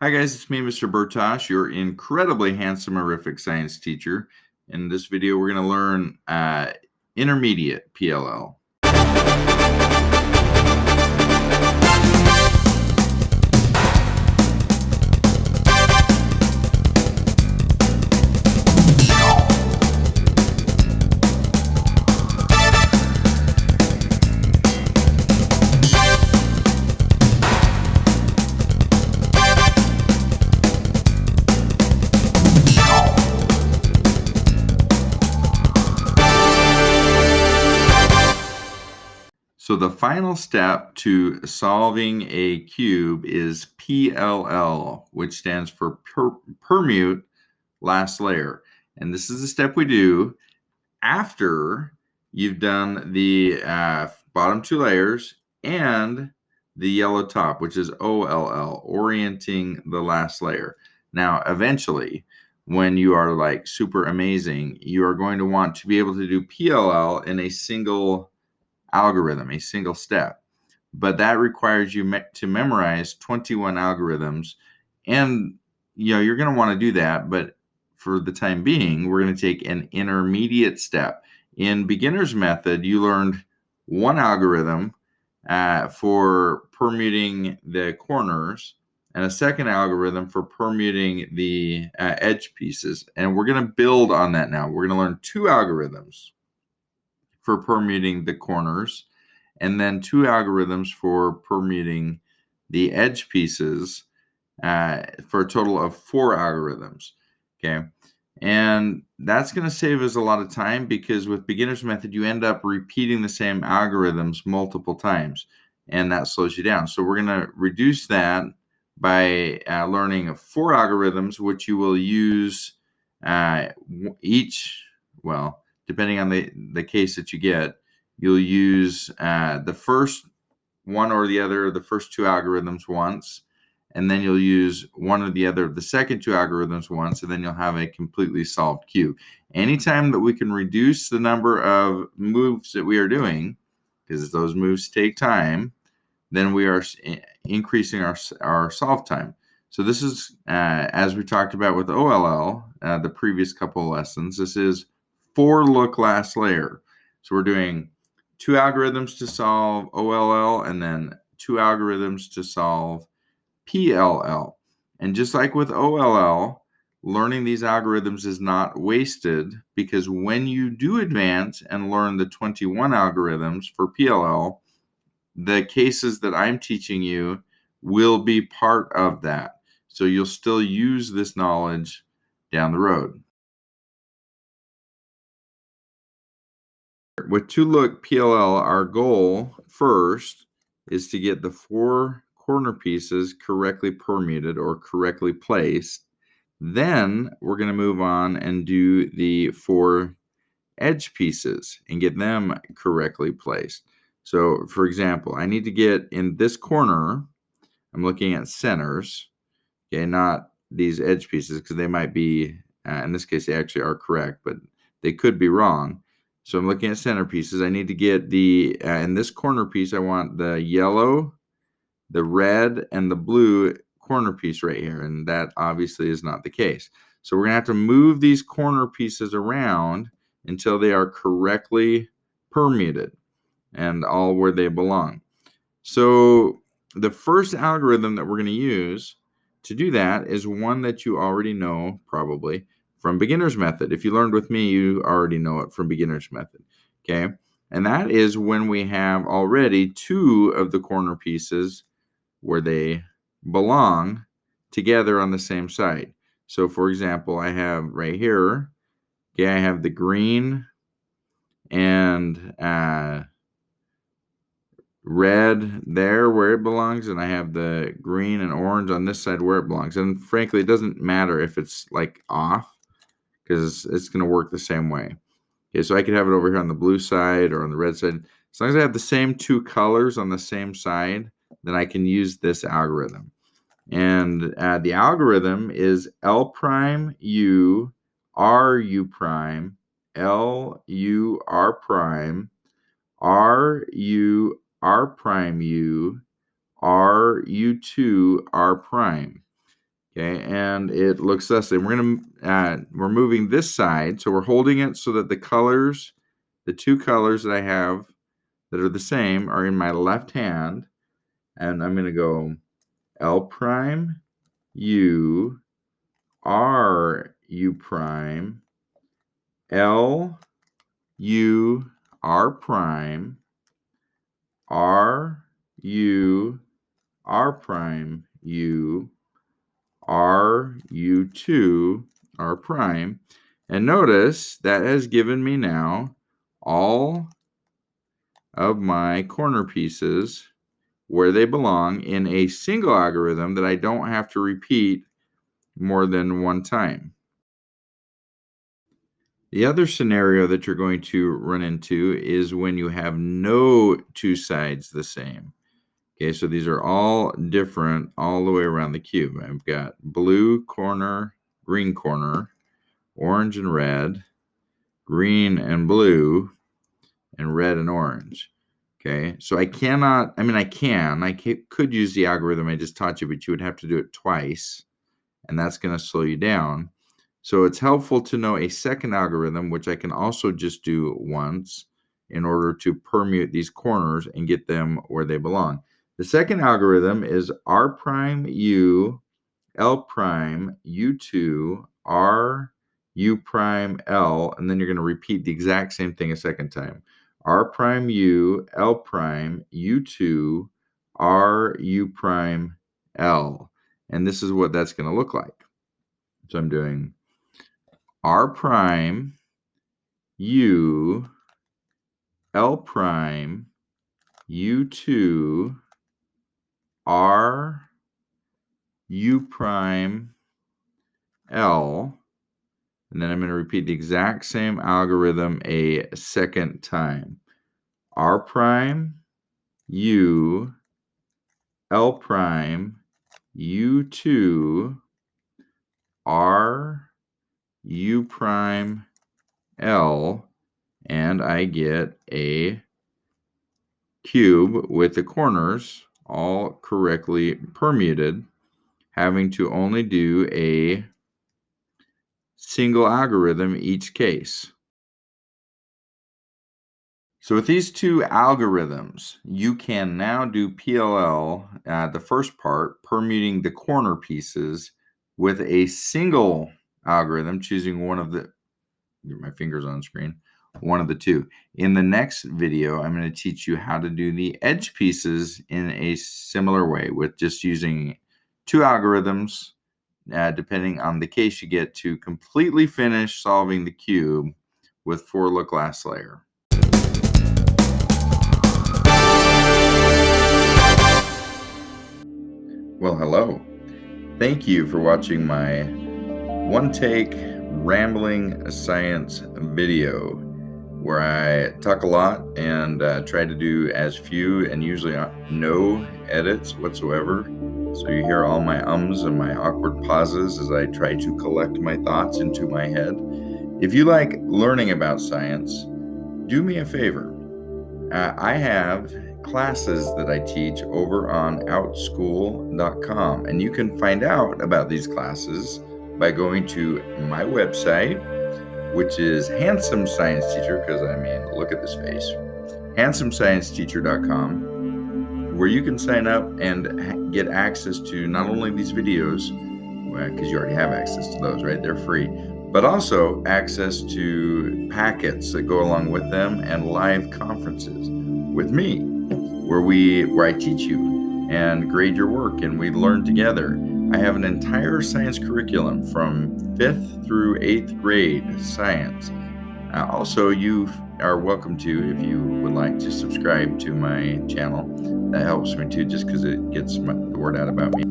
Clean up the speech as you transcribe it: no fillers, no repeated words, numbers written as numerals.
Hi guys, it's me, Mr. Bertoch, your incredibly handsome, horrific science teacher. In this video, we're going to learn intermediate PLL. So the final step to solving a cube is PLL, which stands for permute last layer. And this is the step we do after you've done the bottom two layers and the yellow top, which is OLL, orienting the last layer. Now, eventually, when you are like super amazing, you are going to want to be able to do PLL in a single algorithm, a single step. But that requires you to memorize 21 algorithms. And you're going to want to do that, but for the time being, we're going to take an intermediate step. In beginner's method, you learned one algorithm for permuting the corners and a second algorithm for permuting the edge pieces. And we're going to build on that now. We're going to learn two algorithms for permuting the corners, and then two algorithms for permuting the edge pieces for a total of 4 algorithms. Okay. And that's going to save us a lot of time because with beginner's method, you end up repeating the same algorithms multiple times, and that slows you down. So we're going to reduce that by learning 4 algorithms, which you will use each, well, depending on the case that you get, you'll use the first one or the other of the first 2 algorithms once, and then you'll use one or the other of the second 2 algorithms once, and then you'll have a completely solved cube. Anytime that we can reduce the number of moves that we are doing, because those moves take time, then we are increasing our solve time. So this is, as we talked about with OLL, the previous couple of lessons, this is for look last layer. So we're doing 2 algorithms to solve OLL and then 2 algorithms to solve PLL. And just like with OLL, learning these algorithms is not wasted, because when you do advance and learn the 21 algorithms for PLL, the cases that I'm teaching you will be part of that. So you'll still use this knowledge down the road. With 2-look PLL, our goal first is to get the 4 corner pieces correctly permuted or correctly placed. Then we're going to move on and do the 4 edge pieces and get them correctly placed. So, for example, I need to get in this corner, I'm looking at centers, okay, not these edge pieces, because they might be, in this case, they actually are correct, but they could be wrong. So I'm looking at center pieces. I need to get the, in this corner piece, I want the yellow, the red, and the blue corner piece right here. And that obviously is not the case. So we're going to have to move these corner pieces around until they are correctly permuted and all where they belong. So the first algorithm that we're going to use to do that is one that you already know probably from beginner's method. If you learned with me, you already know it from beginner's method. Okay. And that is when we have already 2 of the corner pieces where they belong together on the same side. So for example, I have right here, okay, I have the green and red there where it belongs, and I have the green and orange on this side where it belongs. And frankly, it doesn't matter if it's like off, because it's going to work the same way. Okay, so I could have it over here on the blue side or on the red side. As long as I have the same 2 colors on the same side, then I can use this algorithm. And the algorithm is L prime U R U prime L U R prime R U R prime U R U2 R prime. Okay, and it looks thus. And we're moving this side, so we're holding it so that the two colors that I have that are the same are in my left hand, and I'm going to go L prime U R U prime L U R prime R U R prime U R U2 R prime. And notice that has given me now all of my corner pieces where they belong in a single algorithm that I don't have to repeat more than one time. The other scenario that you're going to run into is when you have no two sides the same. Okay, so these are all different all the way around the cube. I've got blue corner, green corner, orange and red, green and blue, and red and orange. Okay, so I could use the algorithm I just taught you, but you would have to do it twice, and that's going to slow you down. So it's helpful to know a second algorithm, which I can also just do once in order to permute these corners and get them where they belong. The second algorithm is R prime U, L prime, U2, R, U prime, L, and then you're going to repeat the exact same thing a second time. R prime U, L prime, U2, R, U prime, L. And this is what that's going to look like. So I'm doing R prime, U, L prime, U2, R, U prime, L, and then I'm going to repeat the exact same algorithm a second time. R prime, U, L prime, U2, R, U prime, L, and I get a cube with the corners all correctly permuted, having to only do a single algorithm each case. So with these two algorithms, you can now do PLL, the first part, permuting the corner pieces with a single algorithm, choosing one of the, get my fingers on screen, one of the two. In the next video, I'm going to teach you how to do the edge pieces in a similar way with just using two algorithms, depending on the case you get, to completely finish solving the cube with for look last layer. Well, hello. Thank you for watching my one-take rambling science video where I talk a lot and try to do as few and usually no edits whatsoever. So you hear all my ums and my awkward pauses as I try to collect my thoughts into my head. If you like learning about science, do me a favor. I have classes that I teach over on outschool.com, and you can find out about these classes by going to my website, which is Handsome Science Teacher, because I mean, look at this face, handsomescienceteacher.com, where you can sign up and get access to not only these videos, because you already have access to those, right? They're free, but also access to packets that go along with them and live conferences with me, where I teach you and grade your work and we learn together. I have an entire science curriculum from 5th through 8th grade science. Also, you are welcome to, if you would like to subscribe to my channel. That helps me too, just because it gets the word out about me.